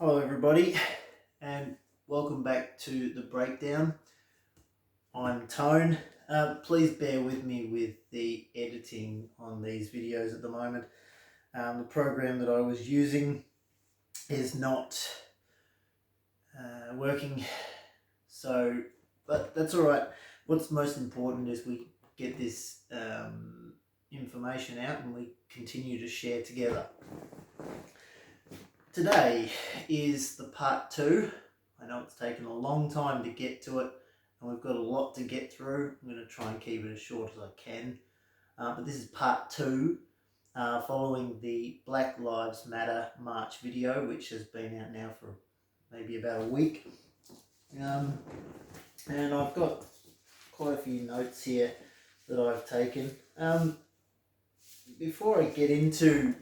Hello everybody and welcome back to The Breakdown. I'm Tone. Please bear with me with the editing on these videos at the moment. The program that I was using is not working, but that's alright. What's most important is we get this information out and we continue to share together. Today is the part 2. I know it's taken a long time to get to it and we've got a lot to get through. I'm going to try and keep it as short as I can. But this is part 2, following the Black Lives Matter March video, which has been out now for maybe about a week. And I've got quite a few notes here that I've taken. Before I get into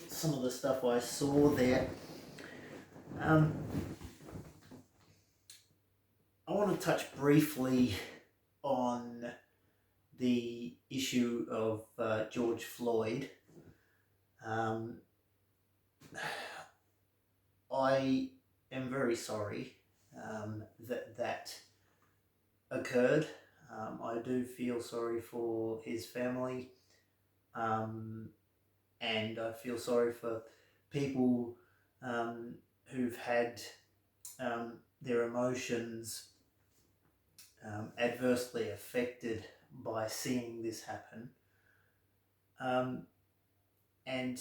some of the stuff I saw there, I want to touch briefly on the issue of George Floyd. I am very sorry that occurred. I do feel sorry for his family. And I feel sorry for people who've had their emotions adversely affected by seeing this happen. And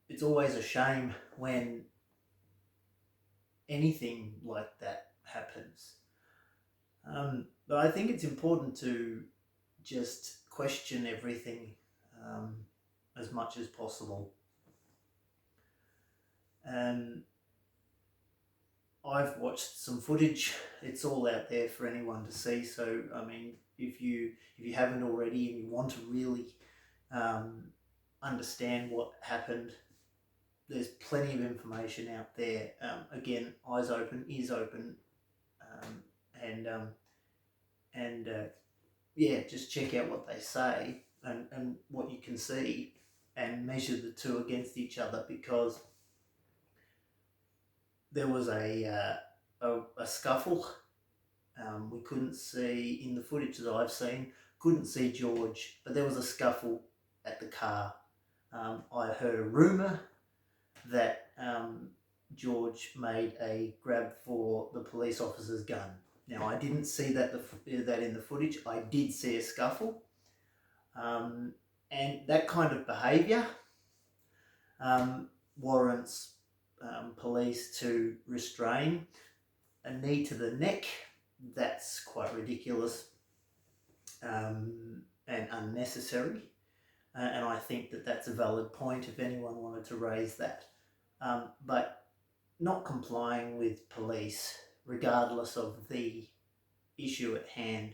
it's always a shame when anything like that happens. But I think it's important to just question everything as much as possible. I've watched some footage. It's all out there for anyone to see. So, I mean, if you haven't already and you want to really understand what happened, there's plenty of information out there. Again, eyes open, ears open, just check out what they say and what you can see, and measure the two against each other, because there was a scuffle. We couldn't see, in the footage that I've seen, couldn't see George, but there was a scuffle at the car. I heard a rumour that George made a grab for the police officer's gun. Now, I didn't see that in the footage. I did see a scuffle. And that kind of behaviour warrants police to restrain. A knee to the neck, that's quite ridiculous and unnecessary. And I think that that's a valid point if anyone wanted to raise that. But not complying with police, regardless of the issue at hand,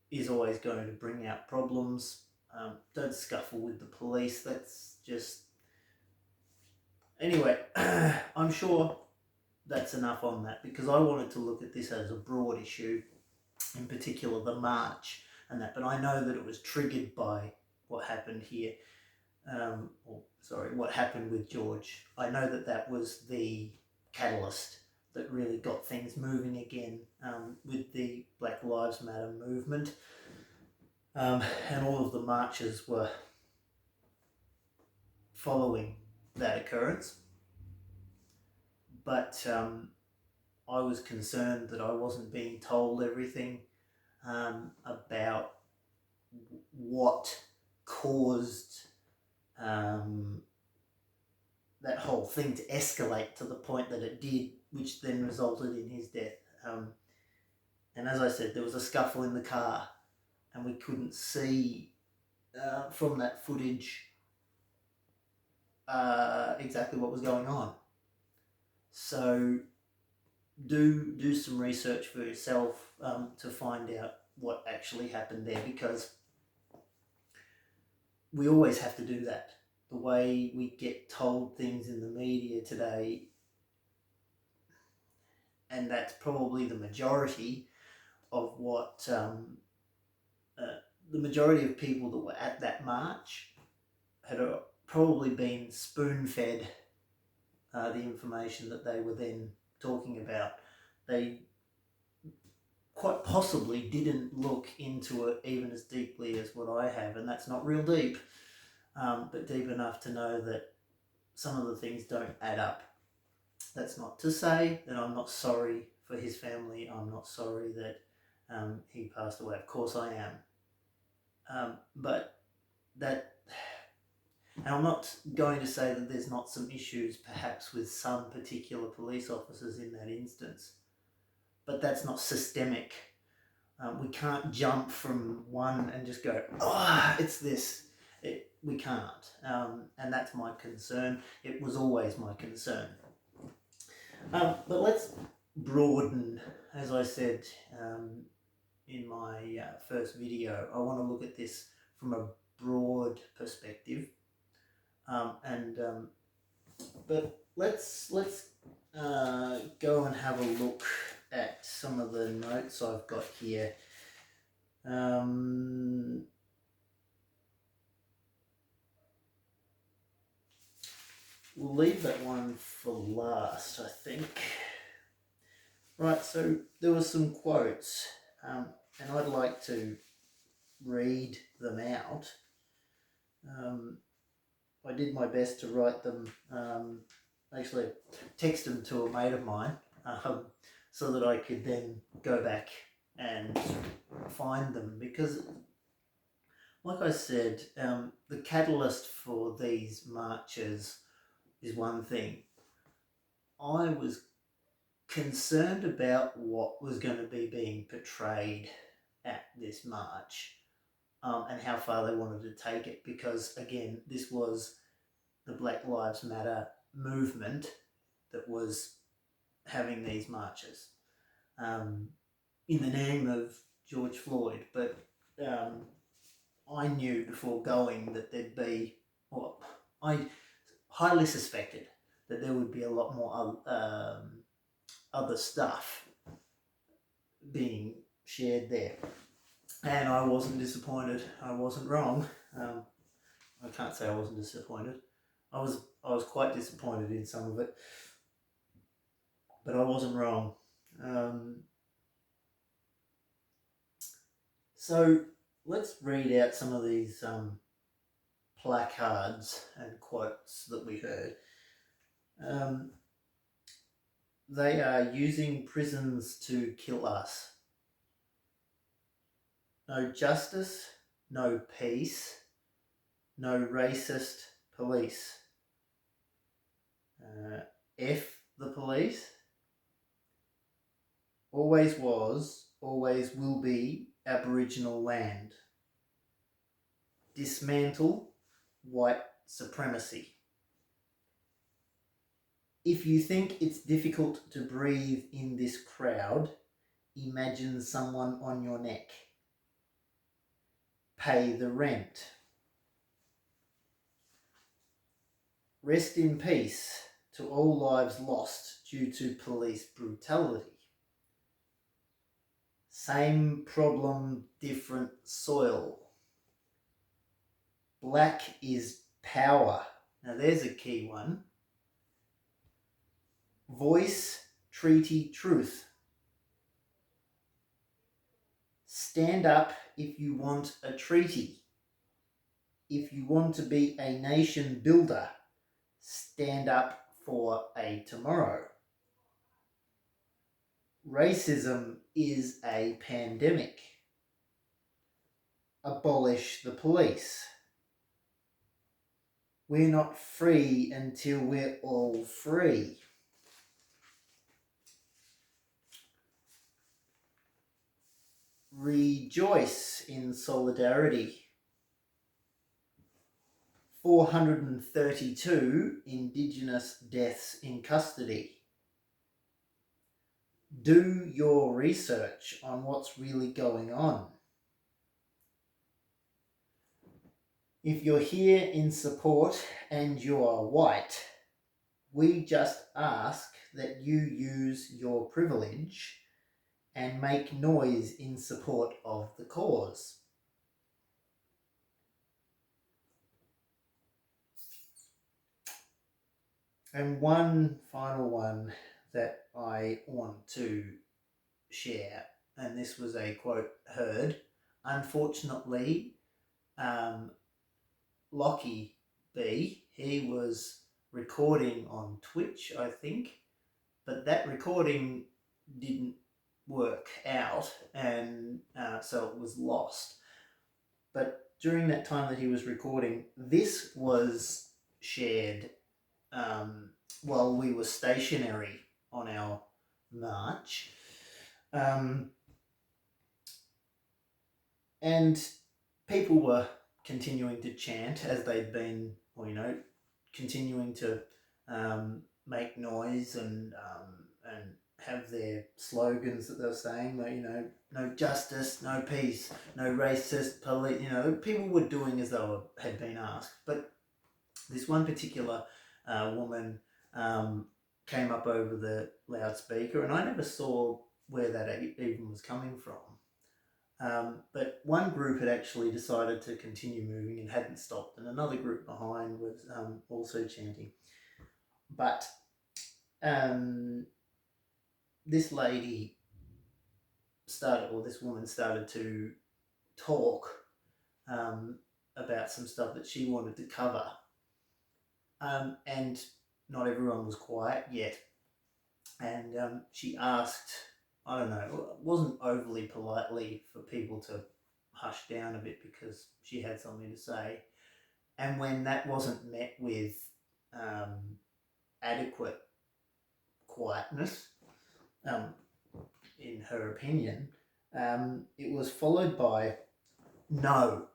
is always going to bring out problems. Don't scuffle with the police. That's just... Anyway, I'm sure that's enough on that, because I wanted to look at this as a broad issue, in particular the march and that. But I know that it was triggered by what happened here. What happened with George. I know that that was the catalyst that really got things moving again with the Black Lives Matter movement. And all of the marches were following that occurrence. But I was concerned that I wasn't being told everything about what caused that whole thing to escalate to the point that it did, which then resulted in his death. And as I said, there was a scuffle in the car, and we couldn't see from that footage exactly what was going on. So do some research for yourself to find out what actually happened there, because we always have to do that. The way we get told things in the media today, and that's probably the majority of what the majority of people that were at that march had probably been spoon-fed the information that they were then talking about. They quite possibly didn't look into it even as deeply as what I have, and that's not real deep, but deep enough to know that some of the things don't add up. That's not to say that I'm not sorry for his family. I'm not sorry that he passed away. Of course I am. But that, and I'm not going to say that there's not some issues perhaps with some particular police officers in that instance, but that's not systemic. We can't jump from one and just go, oh, it's this. We can't. And that's my concern. It was always my concern. But let's broaden, as I said in my first video, I want to look at this from a broad perspective. But let's go and have a look at some of the notes I've got here. We'll leave that one for last, I think. Right, so there were some quotes, and I'd like to read them out. I did my best to write them, actually text them to a mate of mine, so that I could then go back and find them, because like I said, the catalyst for these marches is one thing. I was concerned about what was going to be being portrayed at this march, and how far they wanted to take it, because again, this was the Black Lives Matter movement that was having these marches in the name of George Floyd. But I knew before going that there'd be, well, I highly suspected that there would be a lot more other stuff being shared there. And I wasn't disappointed. I wasn't wrong. I can't say I wasn't disappointed. I was quite disappointed in some of it, but I wasn't wrong. So let's read out some of these placards and quotes that we heard. They are using prisons to kill us. No justice, no peace, no racist police. F the police. Always was, always will be Aboriginal land. Dismantle white supremacy. If you think it's difficult to breathe in this crowd, imagine someone on your neck. Pay the rent. Rest in peace to all lives lost due to police brutality. Same problem, different soil. Black is power. Now there's a key one. Voice, treaty, truth. Stand up if you want a treaty. If you want to be a nation builder, stand up for a tomorrow. Racism is a pandemic. Abolish the police. We're not free until we're all free. Rejoice in solidarity. 432 Indigenous deaths in custody. Do your research on what's really going on. If you're here in support and you are white, we just ask that you use your privilege and make noise in support of the cause. And one final one that I want to share, and this was a quote heard. Unfortunately, um, Lockie B, he was recording on Twitch, I think, but that recording didn't work out, and so it was lost. But during that time that he was recording, this was shared while we were stationary on our march. And people were continuing to chant as they'd been, or, continuing to make noise and have their slogans that they're saying, like, no justice, no peace, no racist police. People were doing as though it had been asked. But this one particular woman came up over the loudspeaker, and I never saw where that even was coming from. But one group had actually decided to continue moving and hadn't stopped, and another group behind was also chanting. But this lady this woman started to talk about some stuff that she wanted to cover. And not everyone was quiet yet. And she asked, I don't know, it wasn't overly politely for people to hush down a bit because she had something to say. And when that wasn't met with adequate quietness, in her opinion, it was followed by, no,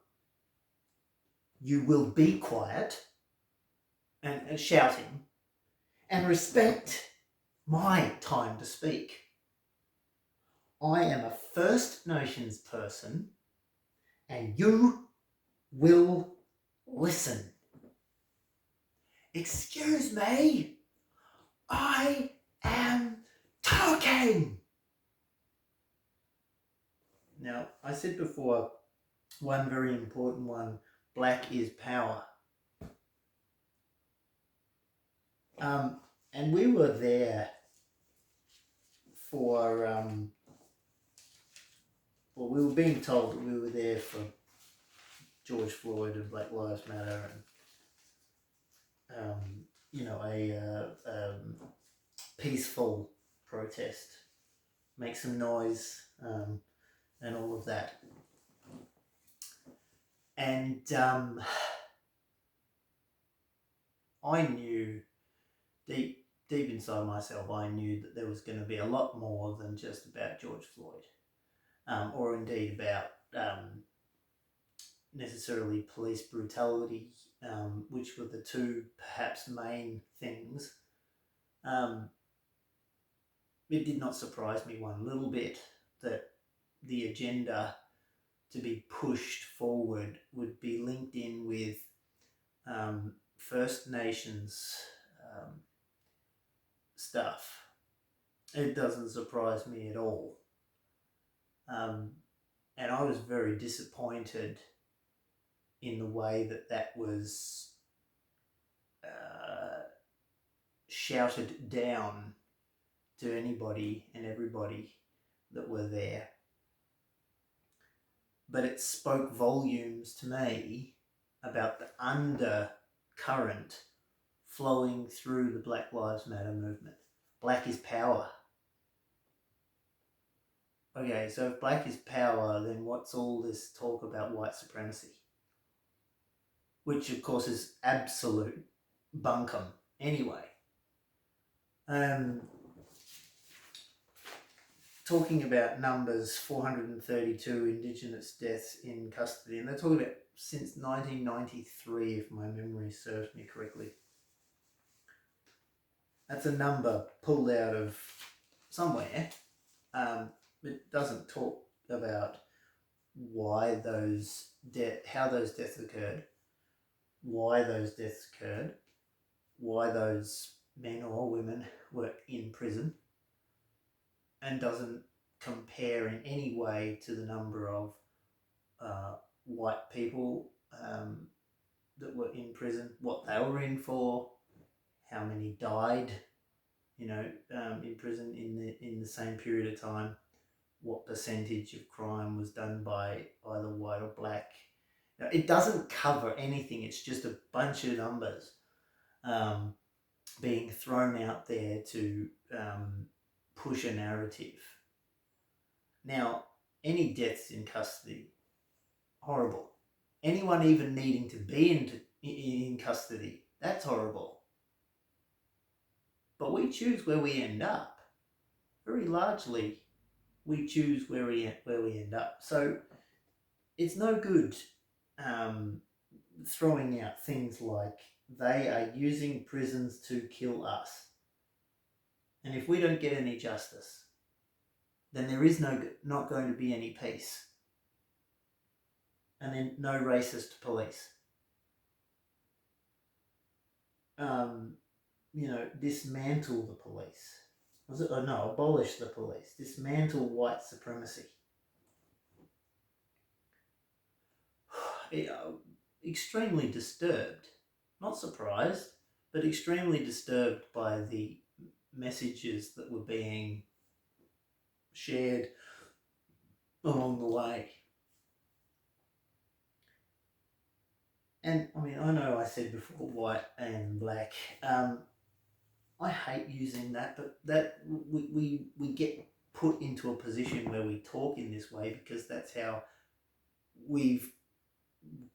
you will be quiet, and shouting, and respect my time to speak. I am a First Nations person, and you will listen. Excuse me, I am talking. Now, I said before, one very important one, black is power. And we were there for, we were being told that we were there for George Floyd and Black Lives Matter and, a peaceful protest, make some noise, and all of that. And I knew deep inside myself, I knew that there was going to be a lot more than just about George Floyd, or indeed about necessarily police brutality, which were the two perhaps main things. It did not surprise me one little bit that the agenda to be pushed forward would be linked in with First Nations stuff. It doesn't surprise me at all. And I was very disappointed in the way that was shouted down to anybody and everybody that were there. But it spoke volumes to me about the undercurrent flowing through the Black Lives Matter movement. Black is power. Okay, so if black is power, then what's all this talk about white supremacy? Which, of course, is absolute bunkum anyway. Talking about numbers, 432 Indigenous deaths in custody, and they're talking about since 1993, if my memory serves me correctly. That's a number pulled out of somewhere. It doesn't talk about why how those deaths occurred, why those deaths occurred, why those men or women were in prison, and doesn't compare in any way to the number of white people that were in prison, what they were in for, how many died, in prison in the same period of time, what percentage of crime was done by either white or black. Now, it doesn't cover anything. It's just a bunch of numbers being thrown out there to push a narrative. Now, any deaths in custody, horrible. Anyone even needing to be in custody, that's horrible. But we choose where we end up. Very largely, we choose where we end up. So it's no good throwing out things like they are using prisons to kill us. And if we don't get any justice, then there is not going to be any peace. And then no racist police. Dismantle the police. Abolish the police. Dismantle white supremacy. Extremely disturbed, not surprised, but extremely disturbed by the messages that were being shared along the way. And I know I said before white and black. I hate using that, but that we get put into a position where we talk in this way because that's how we've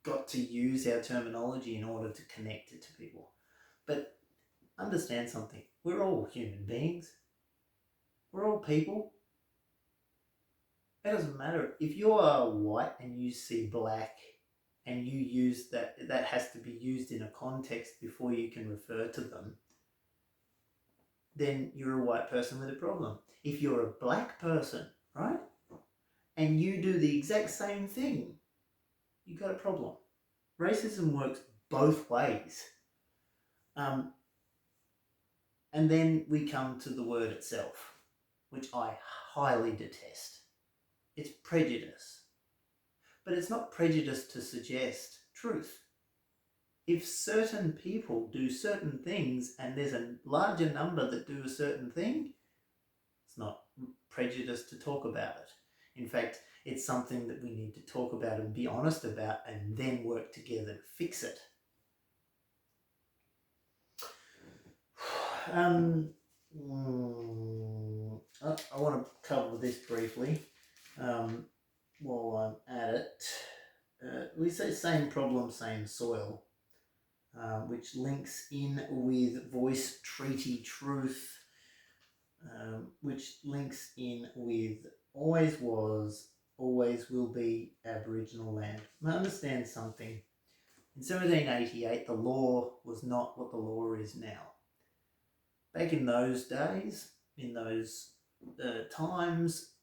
got to use our terminology in order to connect it to people. But understand something. We're all human beings. We're all people. It doesn't matter. If you are white and you see black and you use that has to be used in a context before you can refer to them, then you're a white person with a problem. If you're a black person, right, and you do the exact same thing, you got a problem. Racism works both ways. And then we come to the word itself, which I highly detest. It's prejudice. But it's not prejudice to suggest truth. If certain people do certain things and there's a larger number that do a certain thing, it's not prejudice to talk about it. In fact, it's something that we need to talk about and be honest about and then work together to fix it. I want to cover this briefly while I'm at it. We say same problem, same soil, which links in with voice, treaty, truth, which links in with always was, always will be Aboriginal land. Now understand something. In 1788, the law was not what the law is now. Back in those days, in those times,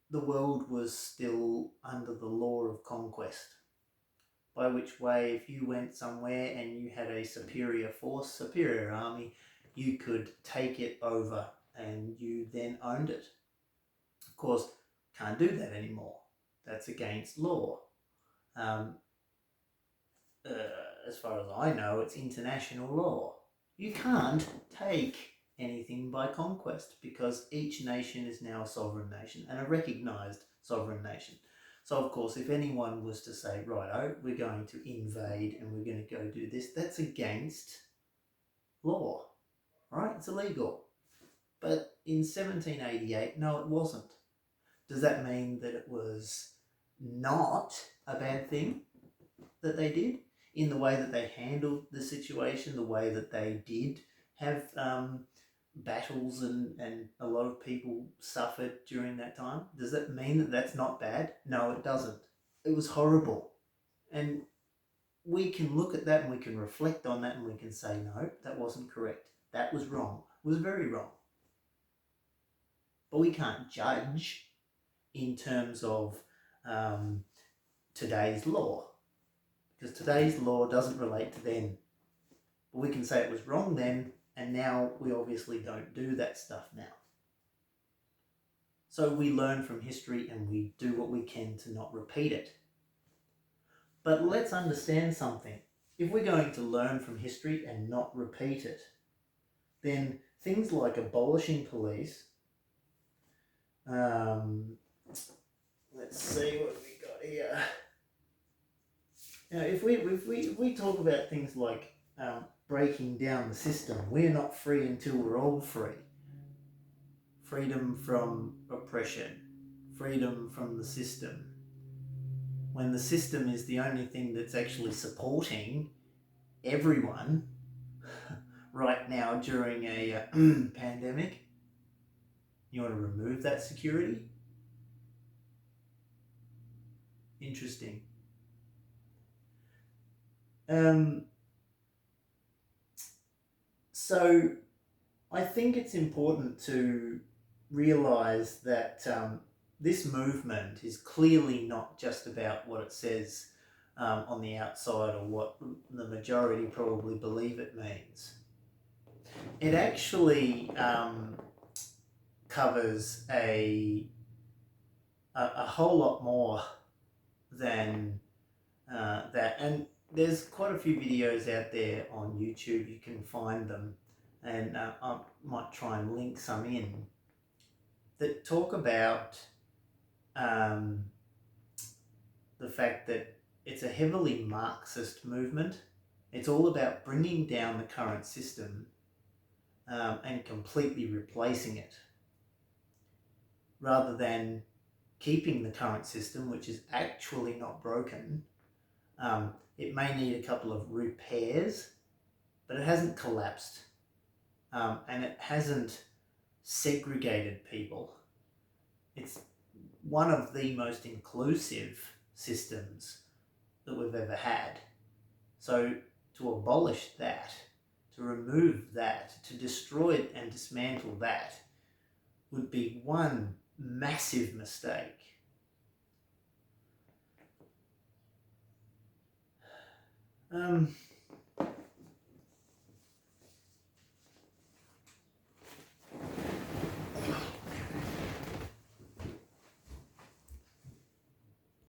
the world was still under the law of conquest. By which way, if you went somewhere and you had a superior force, superior army, you could take it over and you then owned it. Of course, can't do that anymore. That's against law. As far as I know, it's international law. You can't take anything by conquest because each nation is now a sovereign nation and a recognised sovereign nation. So, of course, if anyone was to say, righto, we're going to invade and we're going to go do this, that's against law, right? It's illegal. But in 1788, no, it wasn't. Does that mean that it was not a bad thing that they did in the way that they handled the situation, the way that they did have battles and a lot of people suffered during that time? Does that mean that that's not bad? No, it doesn't. It was horrible. And we can look at that and we can reflect on that and we can say, no, that wasn't correct. That was wrong. It was very wrong. But we can't judge in terms of today's law, because today's law doesn't relate to then. But we can say it was wrong then, and now we obviously don't do that stuff now. So we learn from history and we do what we can to not repeat it. But let's understand something. if we're going to learn from history and not repeat it, then things like abolishing police, let's see what we got here. Now, if we talk about things like breaking down the system, we're not free until we're all free. Freedom from oppression, freedom from the system. When the system is the only thing that's actually supporting everyone right now during a pandemic, you want to remove that security? Interesting. So I think it's important to realize that this movement is clearly not just about what it says on the outside or what the majority probably believe it means. It actually covers a whole lot more than that. And there's quite a few videos out there on YouTube, you can find them, and I might try and link some in, that talk about the fact that it's a heavily Marxist movement. It's all about bringing down the current system and completely replacing it, rather than keeping the current system, which is actually not broken. It may need a couple of repairs, but it hasn't collapsed, and it hasn't segregated people. It's one of the most inclusive systems that we've ever had. So to abolish that, to remove that, to destroy and dismantle that would be one massive mistake.